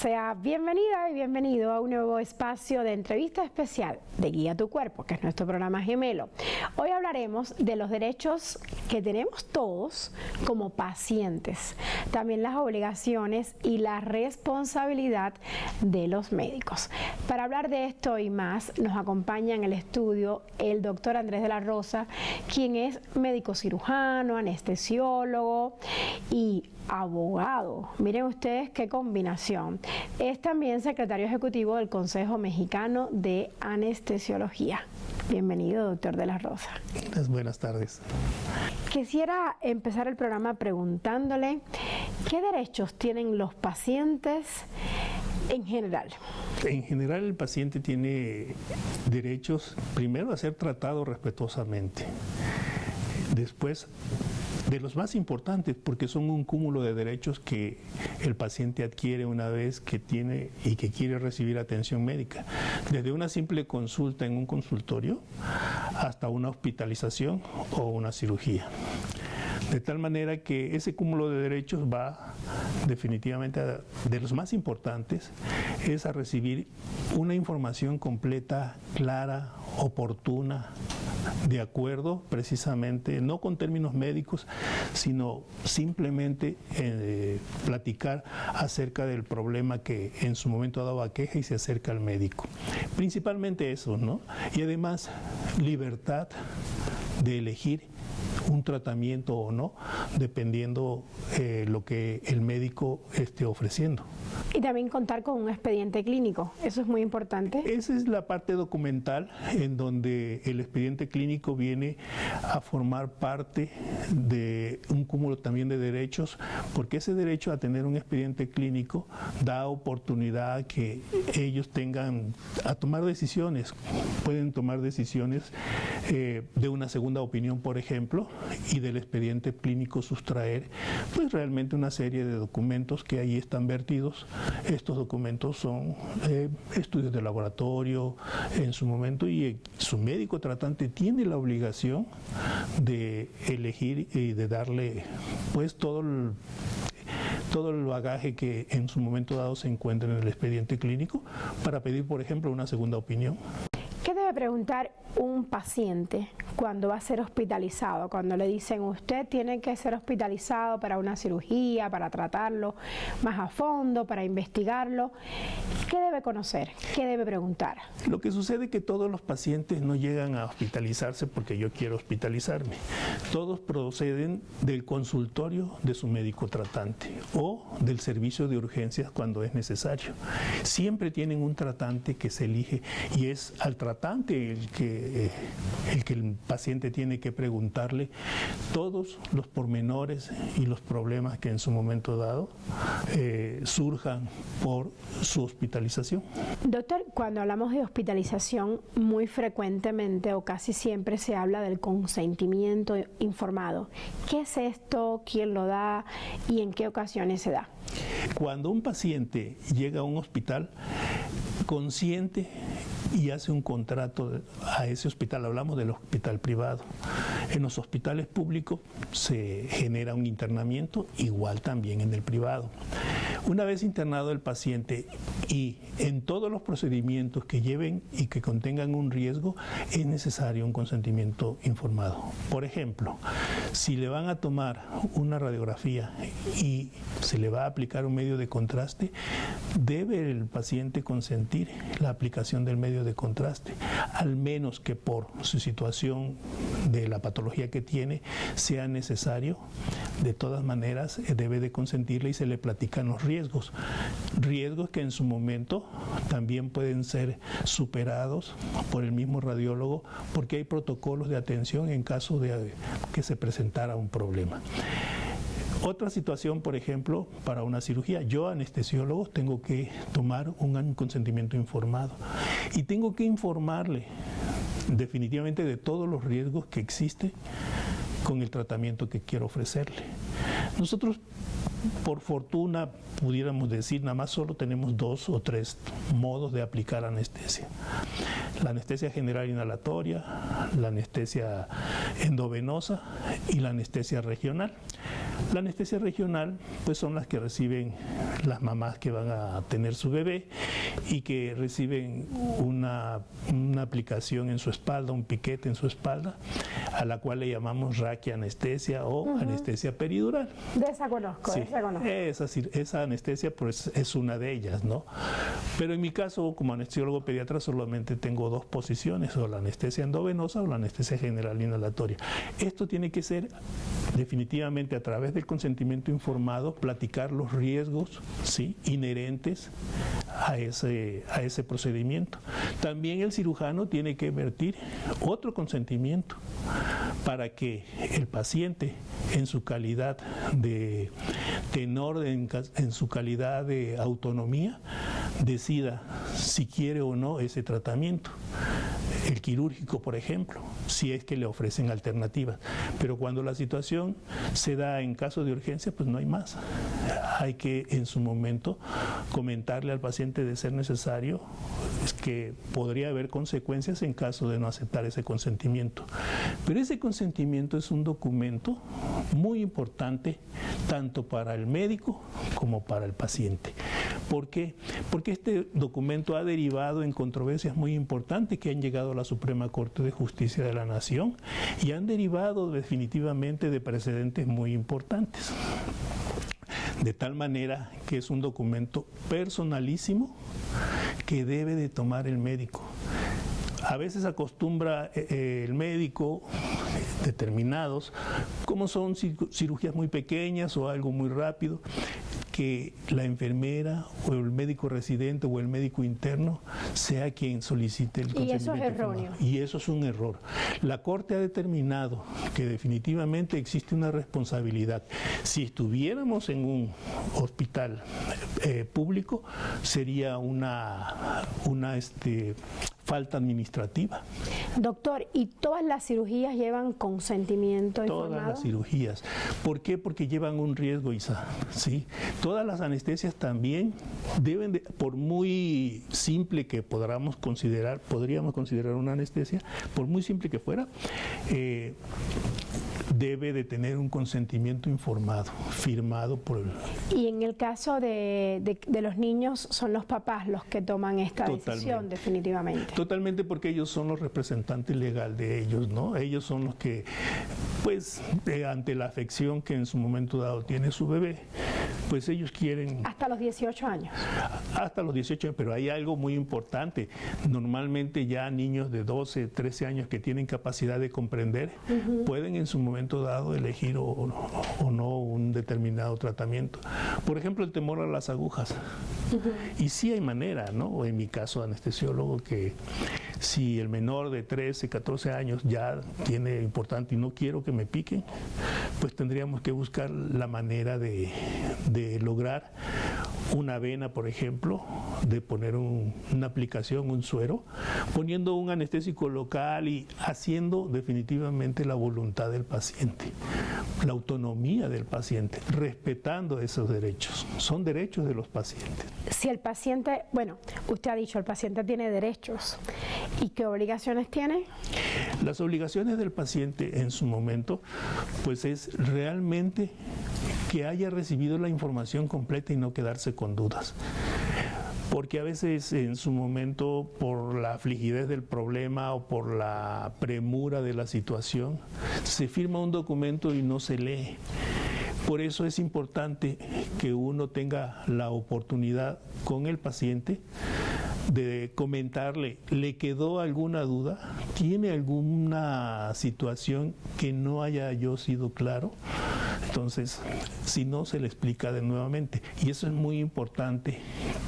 Sea bienvenida y bienvenido a un nuevo espacio de entrevista especial de Guía tu Cuerpo, que es nuestro programa gemelo. Hoy hablaremos de los derechos que tenemos todos como pacientes, también las obligaciones y la responsabilidad de los médicos. Para hablar de esto y más, nos acompaña en el estudio el doctor Andrés de la Rosa, quien es médico cirujano, anestesiólogo y abogado. Miren ustedes qué combinación. Es también secretario ejecutivo del Consejo Mexicano de Anestesiología. Bienvenido, doctor de la Rosa. Buenas tardes. Quisiera empezar el programa preguntándole ¿qué derechos tienen los pacientes en general? En general, el paciente tiene derechos, primero, a ser tratado respetuosamente. Después, de los más importantes, porque son un cúmulo de derechos que el paciente adquiere una vez que tiene y que quiere recibir atención médica. Desde una simple consulta en un consultorio hasta una hospitalización o una cirugía. De tal manera que ese cúmulo de derechos va definitivamente de los más importantes, es a recibir una información completa, clara, oportuna, de acuerdo precisamente, no con términos médicos, sino simplemente platicar acerca del problema que en su momento ha dado aqueja y se acerca al médico. Principalmente eso, ¿no? Y además, libertad de elegir un tratamiento o no, dependiendo lo que el médico esté ofreciendo. Y también contar con un expediente clínico, eso es muy importante. Esa es la parte documental en donde el expediente clínico viene a formar parte de un cúmulo también de derechos, porque ese derecho a tener un expediente clínico da oportunidad a que ellos tengan a tomar decisiones, pueden tomar decisiones de una segunda opinión, por ejemplo, y del expediente clínico sustraer pues realmente una serie de documentos que ahí están vertidos. Estos documentos son estudios de laboratorio en su momento, y su médico tratante tiene la obligación de elegir y de darle pues todo el bagaje que en su momento dado se encuentra en el expediente clínico para pedir, por ejemplo, una segunda opinión. ¿Qué debe preguntar un paciente cuando va a ser hospitalizado? Cuando le dicen usted tiene que ser hospitalizado para una cirugía, para tratarlo más a fondo, para investigarlo. ¿Qué debe conocer? ¿Qué debe preguntar? Lo que sucede es que todos los pacientes no llegan a hospitalizarse porque yo quiero hospitalizarme. Todos proceden del consultorio de su médico tratante o del servicio de urgencias cuando es necesario. Siempre tienen un tratante que se elige y es al tratante el que el paciente tiene que preguntarle todos los pormenores y los problemas que en su momento dado surjan por su hospitalización. Doctor, cuando hablamos de hospitalización, muy frecuentemente o casi siempre se habla del consentimiento informado. ¿Qué es esto? ¿Quién lo da? ¿Y en qué ocasiones se da? Cuando un paciente llega a un hospital consciente y hace un contrato a ese hospital, hablamos del hospital privado. En los hospitales públicos se genera un internamiento, igual también en el privado. Una vez internado el paciente y en todos los procedimientos que lleven y que contengan un riesgo, es necesario un consentimiento informado. Por ejemplo, si le van a tomar una radiografía y se le va a aplicar un medio de contraste, debe el paciente consentir la aplicación del medio de contraste, al menos que por su situación de la patología que tiene sea necesario. De todas maneras, debe de consentirle y se le platican los riesgos que en su momento también pueden ser superados por el mismo radiólogo, porque hay protocolos de atención en caso de que se presentara un problema. Otra situación, por ejemplo, para una cirugía, yo anestesiólogo tengo que tomar un consentimiento informado y tengo que informarle definitivamente de todos los riesgos que existen con el tratamiento que quiero ofrecerle. Nosotros, por fortuna, pudiéramos decir, nada más solo tenemos 2 o 3 modos de aplicar anestesia. La anestesia general inhalatoria, la anestesia endovenosa y la anestesia regional. La anestesia regional pues son las que reciben las mamás que van a tener su bebé y que reciben una aplicación en su espalda, un piquete en su espalda, a la cual le llamamos raquianestesia o anestesia peridural. De esa conozco, Sí, de esa conozco. esa anestesia pues es una de ellas, ¿no? Pero en mi caso, como anestesiólogo pediatra, solamente tengo dos posiciones, o la anestesia endovenosa o la anestesia general inhalatoria. Esto tiene que ser definitivamente a través del consentimiento informado, platicar los riesgos, ¿sí?, inherentes a ese procedimiento. También el cirujano tiene que vertir otro consentimiento para que el paciente, en su calidad de tenor, en su calidad de autonomía, decida si quiere o no ese tratamiento. El quirúrgico, por ejemplo, si es que le ofrecen alternativas. Pero cuando la situación se da en caso de urgencia, pues no hay más. Hay que en su momento comentarle al paciente, de ser necesario, es que podría haber consecuencias en caso de no aceptar ese consentimiento. Pero ese consentimiento es un documento muy importante tanto para el médico como para el paciente. ¿Por qué? Porque este documento ha derivado en controversias muy importantes que han llegado a la Suprema Corte de Justicia de la Nación y han derivado definitivamente de precedentes muy importantes. De tal manera que es un documento personalísimo que debe de tomar el médico. A veces acostumbra el médico determinados, como son cirugías muy pequeñas o algo muy rápido, que la enfermera o el médico residente o el médico interno sea quien solicite el consentimiento. Y eso es erróneo. Y eso es un error. La Corte ha determinado que definitivamente existe una responsabilidad. Si estuviéramos en un hospital público, sería una falta administrativa. Doctor, ¿y todas las cirugías llevan consentimiento informado? Todas las cirugías. ¿Por qué? Porque llevan un riesgo, Isa, ¿sí? Todas las anestesias también deben de, por muy simple que podríamos considerar una anestesia, por muy simple que fuera, debe de tener un consentimiento informado, firmado por el... Y en el caso de los niños, son los papás los que toman esta decisión, definitivamente. Totalmente, porque ellos son los representantes legales de ellos, ¿no? Ellos son los que, pues, ante la afección que en su momento dado tiene su bebé, pues ellos quieren... Hasta los 18 años. Hasta los 18 años, pero hay algo muy importante. Normalmente ya niños de 12, 13 años que tienen capacidad de comprender, pueden en su momento dado elegir o no un determinado tratamiento. Por ejemplo, el temor a las agujas. Y sí hay manera, ¿no? O en mi caso, anestesiólogo, que si el menor de 13, 14 años ya tiene importante y no quiero que me piquen, pues tendríamos que buscar la manera de lograr una vena, por ejemplo, de poner una aplicación, un suero, poniendo un anestésico local y haciendo definitivamente la voluntad del paciente, la autonomía del paciente, respetando esos derechos. Son derechos de los pacientes. Si el paciente, bueno, usted ha dicho, el paciente tiene derechos. ¿Y qué obligaciones tiene? Las obligaciones del paciente en su momento, pues es realmente que haya recibido la información completa y no quedarse con dudas. Porque a veces en su momento, por la afligidez del problema o por la premura de la situación, se firma un documento y no se lee. Por eso es importante que uno tenga la oportunidad con el paciente de comentarle, ¿le quedó alguna duda? ¿Tiene alguna situación que no haya yo sido claro? Entonces, si no, se le explica de nuevamente. Y eso es muy importante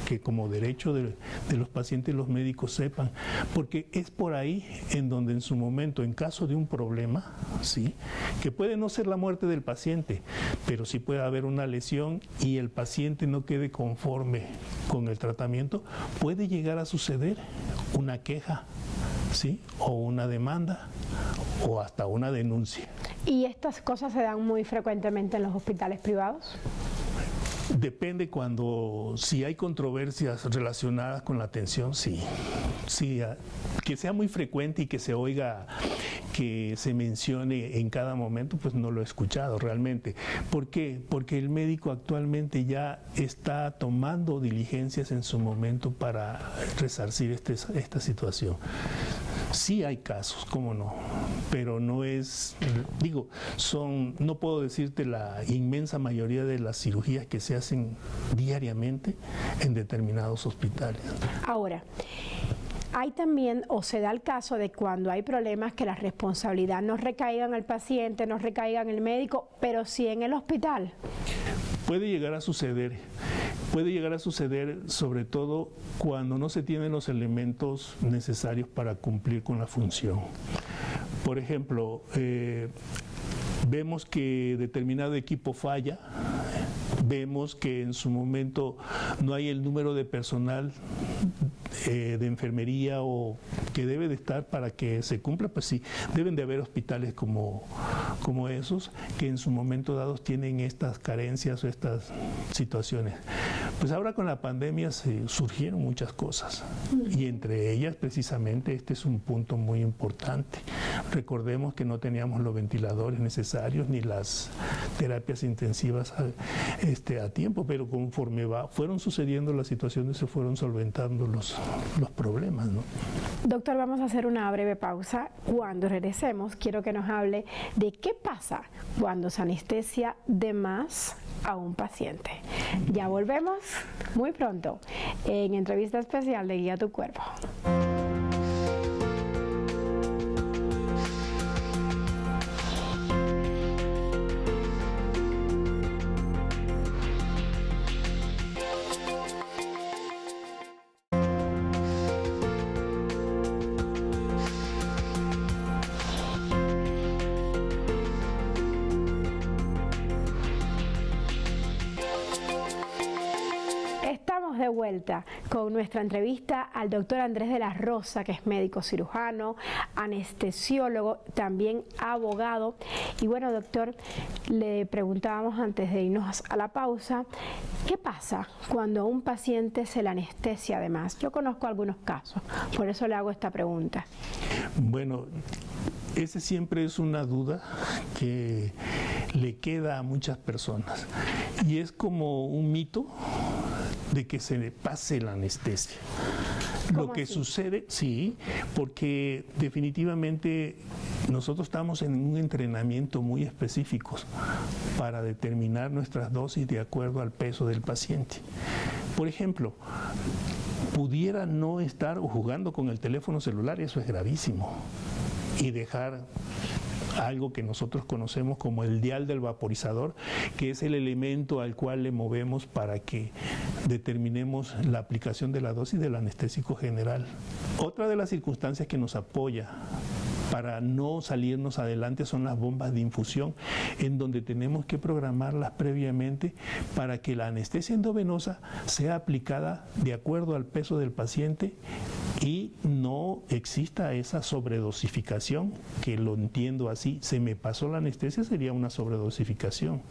que como derecho de los pacientes los médicos sepan, porque es por ahí en donde en su momento, en caso de un problema, ¿sí?, que puede no ser la muerte del paciente, pero sí puede haber una lesión y el paciente no quede conforme con el tratamiento, puede llegar a suceder una queja, ¿sí?, o una demanda o hasta una denuncia. ¿Y estas cosas se dan muy frecuentemente en los hospitales privados? Depende si hay controversias relacionadas con la atención, sí, que sea muy frecuente y que se oiga que se mencione en cada momento, pues no lo he escuchado realmente. ¿Por qué? Porque el médico actualmente ya está tomando diligencias en su momento para resarcir esta situación. Sí hay casos, cómo no, pero no es, no puedo decirte la inmensa mayoría de las cirugías que se hacen diariamente en determinados hospitales. Ahora, hay también, o se da el caso de cuando hay problemas que la responsabilidad no recaiga en el paciente, no recaiga en el médico, pero sí en el hospital. Puede llegar a suceder sobre todo cuando no se tienen los elementos necesarios para cumplir con la función. Por ejemplo, vemos que determinado equipo falla, vemos que en su momento no hay el número de personal de enfermería o que debe de estar para que se cumpla, pues sí, deben de haber hospitales como esos que en su momento dados tienen estas carencias o estas situaciones. Pues ahora con la pandemia surgieron muchas cosas y entre ellas precisamente este es un punto muy importante. Recordemos que no teníamos los ventiladores necesarios ni las terapias intensivas a tiempo, pero conforme fueron sucediendo las situaciones se fueron solventando los problemas, ¿no? Doctor, vamos a hacer una breve pausa. Cuando regresemos, quiero que nos hable de qué pasa cuando se anestesia de más a un paciente. Ya volvemos muy pronto en entrevista especial de Guía tu Cuerpo. De vuelta con nuestra entrevista al doctor Andrés de la Rosa, que es médico cirujano, anestesiólogo, también abogado. Y bueno, doctor, le preguntábamos antes de irnos a la pausa, ¿qué pasa cuando a un paciente se le anestesia además? Yo conozco algunos casos, por eso le hago esta pregunta. Bueno, esa siempre es una duda que le queda a muchas personas y es como un mito de que se le pase la anestesia. Lo que sucede, sí, porque definitivamente nosotros estamos en un entrenamiento muy específico para determinar nuestras dosis de acuerdo al peso del paciente. Por ejemplo, pudiera no estar jugando con el teléfono celular, y eso es gravísimo, y dejar algo que nosotros conocemos como el dial del vaporizador, que es el elemento al cual le movemos para que determinemos la aplicación de la dosis del anestésico general. Otra de las circunstancias que nos apoya para no salirnos adelante son las bombas de infusión, en donde tenemos que programarlas previamente para que la anestesia endovenosa sea aplicada de acuerdo al peso del paciente y no exista esa sobredosificación, que lo entiendo así, se me pasó la anestesia, sería una sobredosificación.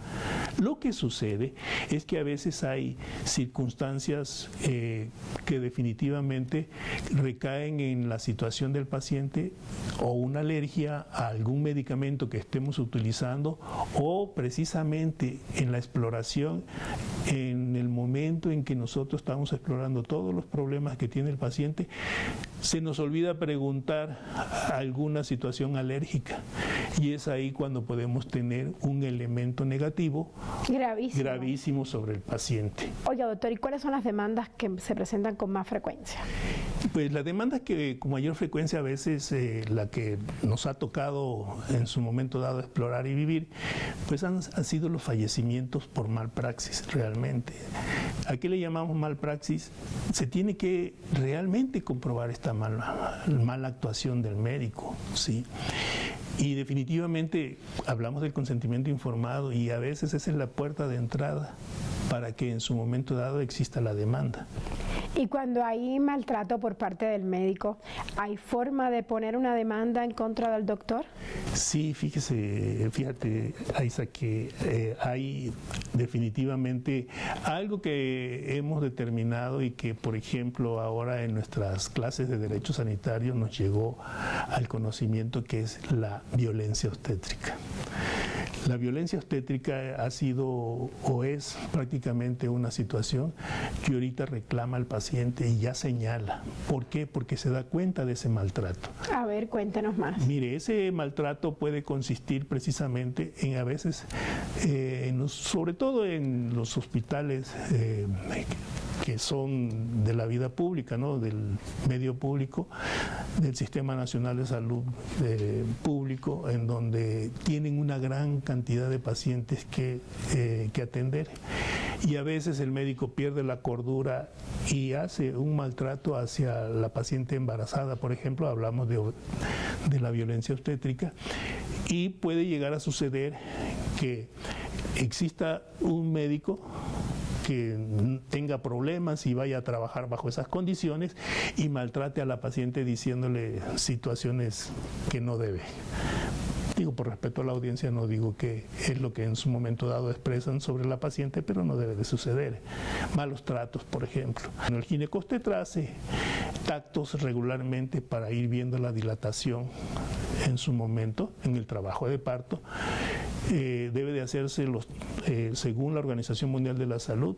Lo que sucede es que a veces hay circunstancias que definitivamente recaen en la situación del paciente, o una alergia a algún medicamento que estemos utilizando, o precisamente en la exploración, en el momento en que nosotros estamos explorando todos los problemas que tiene el paciente, se nos olvida preguntar alguna situación alérgica y es ahí cuando podemos tener un elemento negativo gravísimo sobre el paciente. Oiga, doctor, ¿y cuáles son las demandas que se presentan con más frecuencia? Pues las demandas que con mayor frecuencia a veces la que nos ha tocado en su momento dado explorar y vivir, pues han sido los fallecimientos por malpraxis realmente. ¿A qué le llamamos malpraxis? Se tiene que realmente comprobar esta mala actuación del médico, ¿sí? Y definitivamente hablamos del consentimiento informado y a veces esa es la puerta de entrada para que en su momento dado exista la demanda. Y cuando hay maltrato por parte del médico, ¿hay forma de poner una demanda en contra del doctor? Sí, fíjate, Aiza, que hay definitivamente algo que hemos determinado y que, por ejemplo, ahora en nuestras clases de Derecho Sanitario nos llegó al conocimiento, que es la violencia obstétrica. La violencia obstétrica ha sido o es prácticamente una situación que ahorita reclama al paciente y ya señala. ¿Por qué? Porque se da cuenta de ese maltrato. A ver, cuéntanos más. Mire, ese maltrato puede consistir precisamente en a veces, sobre todo en los hospitales que son de la vida pública, ¿no? Del medio público, del Sistema Nacional de Salud público, en donde tienen una gran cantidad de pacientes que atender. Y a veces el médico pierde la cordura y hace un maltrato hacia la paciente embarazada, por ejemplo, hablamos de la violencia obstétrica, y puede llegar a suceder que exista un médico que tenga problemas y vaya a trabajar bajo esas condiciones y maltrate a la paciente diciéndole situaciones que no debe. Digo, por respeto a la audiencia, no digo que es lo que en su momento dado expresan sobre la paciente, pero no debe de suceder. Malos tratos, por ejemplo. El ginecobstetra hace tactos regularmente para ir viendo la dilatación en su momento, en el trabajo de parto. Debe de hacerse según la Organización Mundial de la Salud.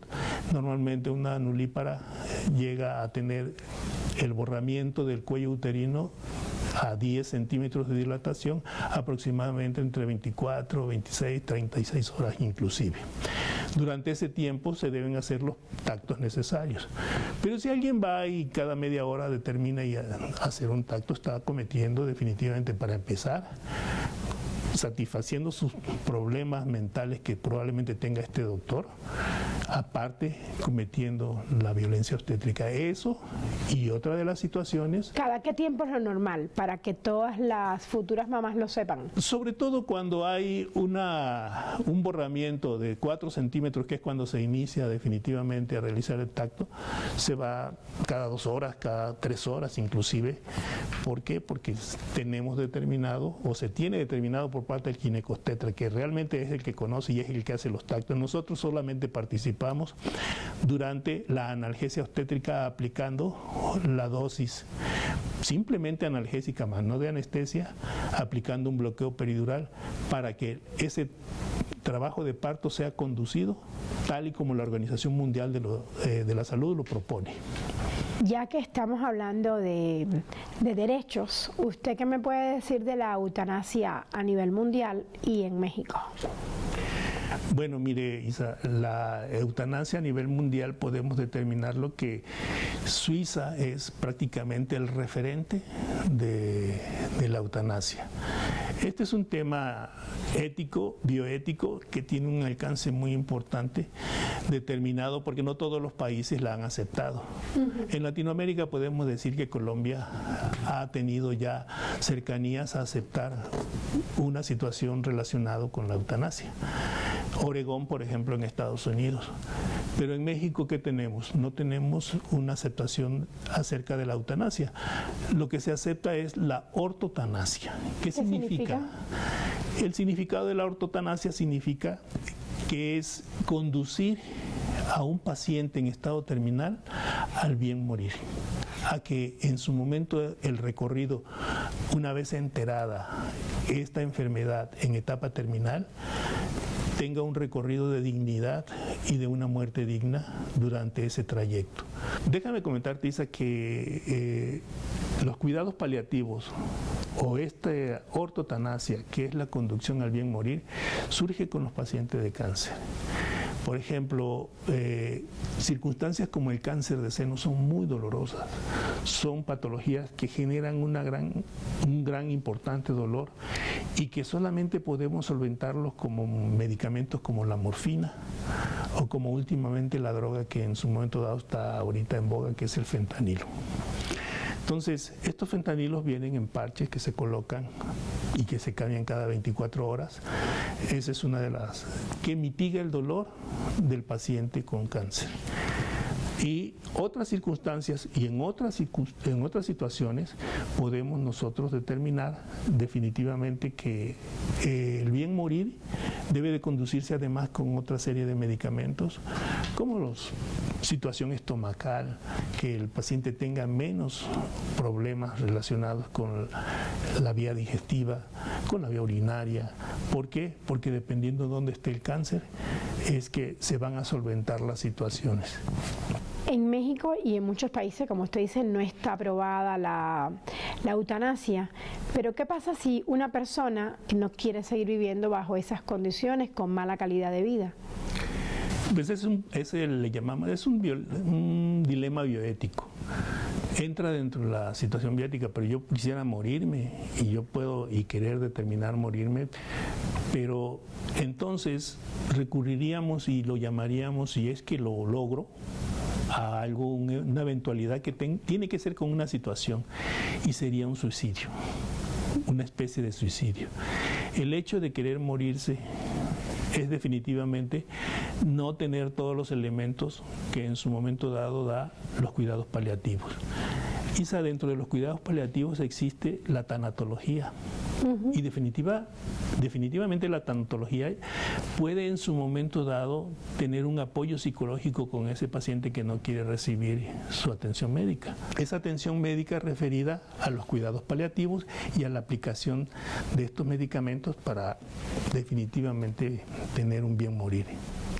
Normalmente una nulípara llega a tener el borramiento del cuello uterino a 10 centímetros de dilatación, aproximadamente entre 24, 26, 36 horas inclusive. Durante ese tiempo se deben hacer los tactos necesarios. Pero si alguien va y cada media hora determina y hacer un tacto, está cometiendo definitivamente, para empezar, satisfaciendo sus problemas mentales que probablemente tenga este doctor, aparte cometiendo la violencia obstétrica. Eso y otra de las situaciones. ¿Cada qué tiempo es lo normal para que todas las futuras mamás lo sepan? Sobre todo cuando hay un borramiento de 4 centímetros, que es cuando se inicia definitivamente a realizar el tacto, se va cada 2 horas, cada 3 horas inclusive. ¿Por qué? Porque tenemos determinado, o se tiene determinado por parte del ginecobstetra, que realmente es el que conoce y es el que hace los tactos. Nosotros solamente participamos durante la analgesia obstétrica aplicando la dosis simplemente analgésica, más no de anestesia, aplicando un bloqueo peridural para que ese trabajo de parto sea conducido tal y como la Organización Mundial de la Salud lo propone. Ya que estamos hablando de derechos, ¿usted qué me puede decir de la eutanasia a nivel mundial y en México? Bueno, mire, Isa, la eutanasia a nivel mundial podemos determinarlo que Suiza es prácticamente el referente de la eutanasia. Este es un tema ético, bioético, que tiene un alcance muy importante, determinado porque no todos los países la han aceptado. En Latinoamérica podemos decir que Colombia ha tenido ya cercanías a aceptar una situación relacionada con la eutanasia. Oregón, por ejemplo, en Estados Unidos. Pero en México, ¿qué tenemos? No tenemos una aceptación acerca de la eutanasia. Lo que se acepta es la ortotanasia. ¿Qué significa? El significado de la ortotanasia significa que es conducir a un paciente en estado terminal al bien morir, a que en su momento el recorrido, una vez enterada esta enfermedad en etapa terminal, tenga un recorrido de dignidad y de una muerte digna durante ese trayecto. Déjame comentarte, Isa, que los cuidados paliativos o esta ortotanasia, que es la conducción al bien morir, surge con los pacientes de cáncer. Por ejemplo, circunstancias como el cáncer de seno son muy dolorosas, son patologías que generan un gran importante dolor y que solamente podemos solventarlos como medicamentos como la morfina o como últimamente la droga que en su momento dado está ahorita en boga, que es el fentanilo. Entonces, estos fentanilos vienen en parches que se colocan y que se cambian cada 24 horas. Esa es una de las que mitiga el dolor del paciente con cáncer. Y otras circunstancias y en otras situaciones podemos nosotros determinar definitivamente que el bien morir debe de conducirse además con otra serie de medicamentos, como la situación estomacal, que el paciente tenga menos problemas relacionados con la vía digestiva, con la vía urinaria. ¿Por qué? Porque dependiendo de dónde esté el cáncer, es que se van a solventar las situaciones. En México y en muchos países, como usted dice, no está aprobada la eutanasia. Pero ¿qué pasa si una persona no quiere seguir viviendo bajo esas condiciones con mala calidad de vida? Pues es un dilema bioético. Entra dentro de la situación bioética, pero yo quisiera morirme y yo puedo y querer determinar morirme, pero entonces recurriríamos y lo llamaríamos, si es que lo logro, a algo, una eventualidad que tiene que ser con una situación, y sería un suicidio, una especie de suicidio. El hecho de querer morirse es definitivamente no tener todos los elementos que en su momento dado da los cuidados paliativos. Quizá dentro de los cuidados paliativos existe la tanatología. Y definitivamente la tanatología puede en su momento dado tener un apoyo psicológico con ese paciente que no quiere recibir su atención médica. Esa atención médica referida a los cuidados paliativos y a la aplicación de estos medicamentos para definitivamente tener un bien morir.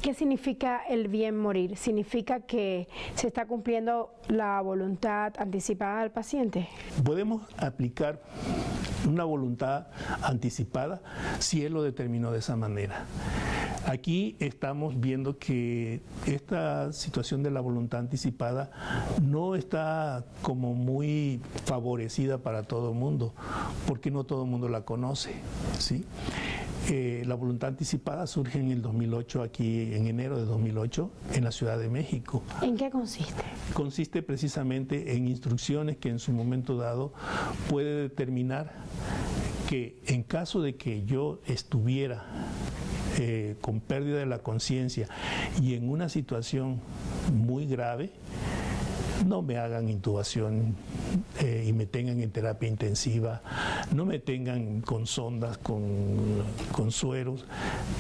¿Qué significa el bien morir? ¿Significa que se está cumpliendo la voluntad anticipada del paciente? Podemos aplicar una voluntad anticipada si él lo determinó de esa manera. Aquí estamos viendo que esta situación de la voluntad anticipada no está como muy favorecida para todo el mundo, porque no todo el mundo la conoce, ¿sí? La voluntad anticipada surge en el 2008, aquí en enero de 2008, en la Ciudad de México. ¿En qué consiste? Consiste precisamente en instrucciones que en su momento dado puede determinar que en caso de que yo estuviera con pérdida de la conciencia y en una situación muy grave, no me hagan intubación y me tengan en terapia intensiva, no me tengan con sondas, con sueros,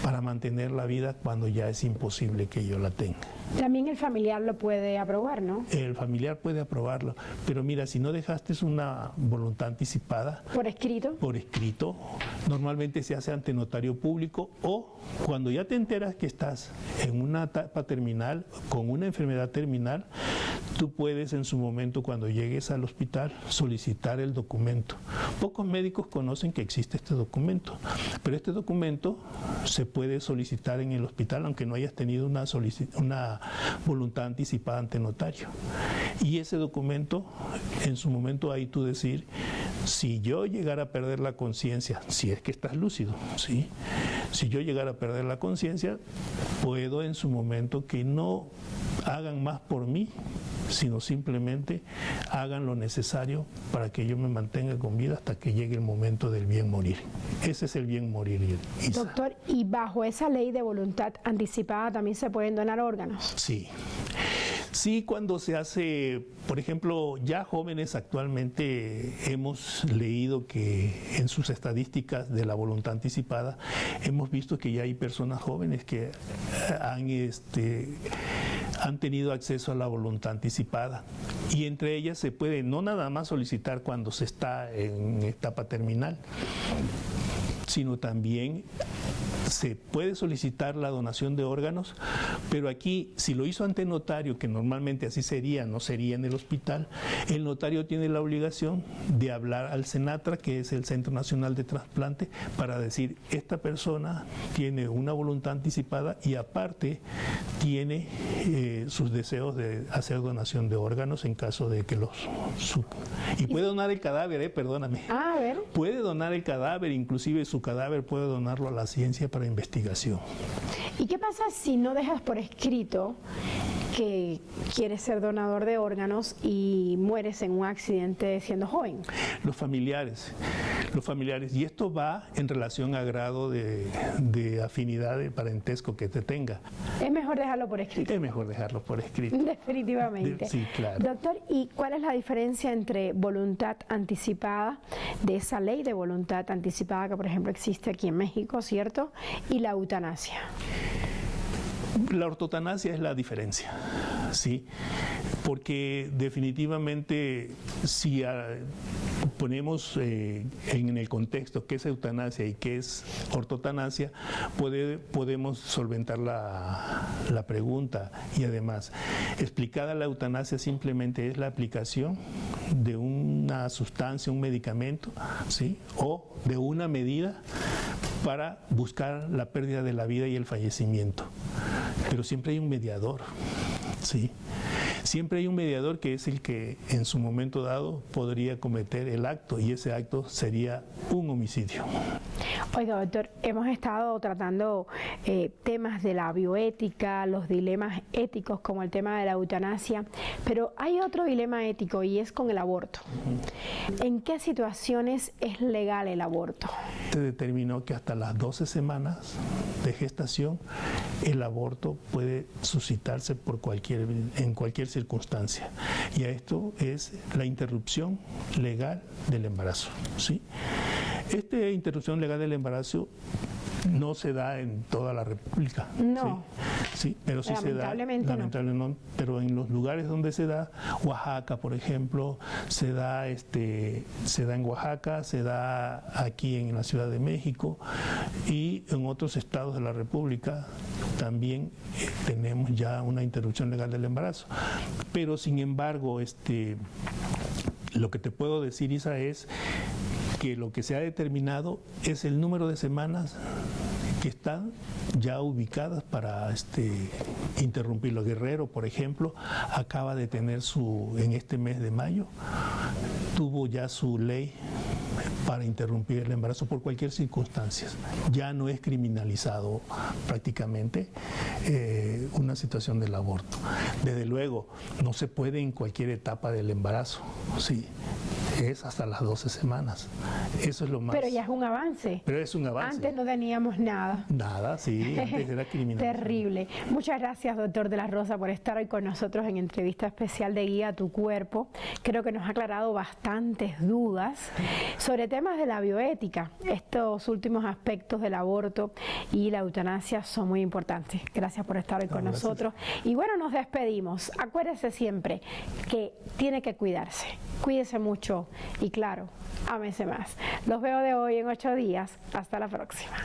para mantener la vida cuando ya es imposible que yo la tenga. También el familiar lo puede aprobar, ¿no? El familiar puede aprobarlo, pero mira, si no dejaste una voluntad anticipada... ¿Por escrito? Por escrito, normalmente se hace ante notario público, o cuando ya te enteras que estás en una etapa terminal, con una enfermedad terminal, tú puedes en su momento, cuando llegues al hospital, solicitar el documento. Pocos médicos conocen que existe este documento, pero este documento se puede solicitar en el hospital aunque no hayas tenido una voluntad anticipada ante notario. Y ese documento, en su momento ahí tú decir, si yo llegara a perder la conciencia, si es que estás lúcido, ¿sí? Si yo llegara a perder la conciencia, puedo en su momento que no hagan más por mí, sino simplemente hagan lo necesario para que yo me mantenga con vida hasta que llegue el momento del bien morir. Ese es el bien morir, Isa. Doctor, ¿y bajo esa ley de voluntad anticipada también se pueden donar órganos? Sí. Sí, cuando se hace, por ejemplo, ya jóvenes actualmente hemos leído que en sus estadísticas de la voluntad anticipada hemos visto que ya hay personas jóvenes que han tenido acceso a la voluntad anticipada, y entre ellas se puede no nada más solicitar cuando se está en etapa terminal, sino también se puede solicitar la donación de órganos, pero aquí, si lo hizo ante notario, que normalmente así sería, no sería en el hospital, el notario tiene la obligación de hablar al CENATRA, que es el Centro Nacional de Trasplante, para decir, esta persona tiene una voluntad anticipada y aparte tiene sus deseos de hacer donación de órganos en caso de que y puede donar el cadáver, perdóname. A ver. Puede donar el cadáver, inclusive su cadáver puede donarlo a la ciencia para investigación. ¿Y qué pasa si no dejas por escrito que quieres ser donador de órganos y mueres en un accidente siendo joven? Los familiares, y esto va en relación a grado de afinidad, de parentesco que te tenga. Es mejor dejarlo por escrito. Es mejor dejarlo por escrito. Definitivamente. Sí, claro. Doctor, ¿y cuál es la diferencia entre voluntad anticipada, de esa ley de voluntad anticipada que por ejemplo existe aquí en México, ¿cierto?, y la eutanasia? La ortotanasia es la diferencia, ¿sí? Porque definitivamente si ponemos en el contexto qué es eutanasia y qué es ortotanasia, podemos solventar la pregunta. Y además, explicada la eutanasia simplemente es la aplicación de una sustancia, un medicamento, ¿sí?, o de una medida para buscar la pérdida de la vida y el fallecimiento. Pero siempre hay un mediador, ¿sí? Siempre hay un mediador que es el que en su momento dado podría cometer el acto, y ese acto sería un homicidio. Oiga, doctor, hemos estado tratando temas de la bioética, los dilemas éticos como el tema de la eutanasia, pero hay otro dilema ético y es con el aborto. ¿En qué situaciones es legal el aborto? Se determinó que hasta las 12 semanas de gestación el aborto puede suscitarse en cualquier circunstancia, y a esto es la interrupción legal del embarazo, ¿sí? Esta interrupción legal del embarazo no se da en toda la República. No. Sí, pero sí se da. Lamentablemente no. Pero en los lugares donde se da, Oaxaca, por ejemplo, se da en Oaxaca, se da aquí en la Ciudad de México, y en otros estados de la República también tenemos ya una interrupción legal del embarazo. Pero sin embargo, lo que te puedo decir, Isa, es que lo que se ha determinado es el número de semanas que están ya ubicadas para interrumpirlo. Guerrero, por ejemplo, acaba de tener en este mes de mayo, tuvo ya su ley para interrumpir el embarazo por cualquier circunstancia. Ya no es criminalizado prácticamente una situación del aborto. Desde luego, no se puede en cualquier etapa del embarazo, sí. Es hasta las 12 semanas. Eso es lo más. Pero ya es un avance. Pero es un avance. Antes no teníamos nada. Nada, sí, antes era criminal. Terrible. Muchas gracias, doctor de la Rosa, por estar hoy con nosotros en entrevista especial de Guía a tu Cuerpo. Creo que nos ha aclarado bastantes dudas sobre temas de la bioética. Estos últimos aspectos del aborto y la eutanasia son muy importantes. Gracias por estar hoy con nosotros. Y bueno, nos despedimos. Acuérdese siempre que tiene que cuidarse. Cuídese mucho y claro, ámese más. Los veo de hoy en 8 días. Hasta la próxima.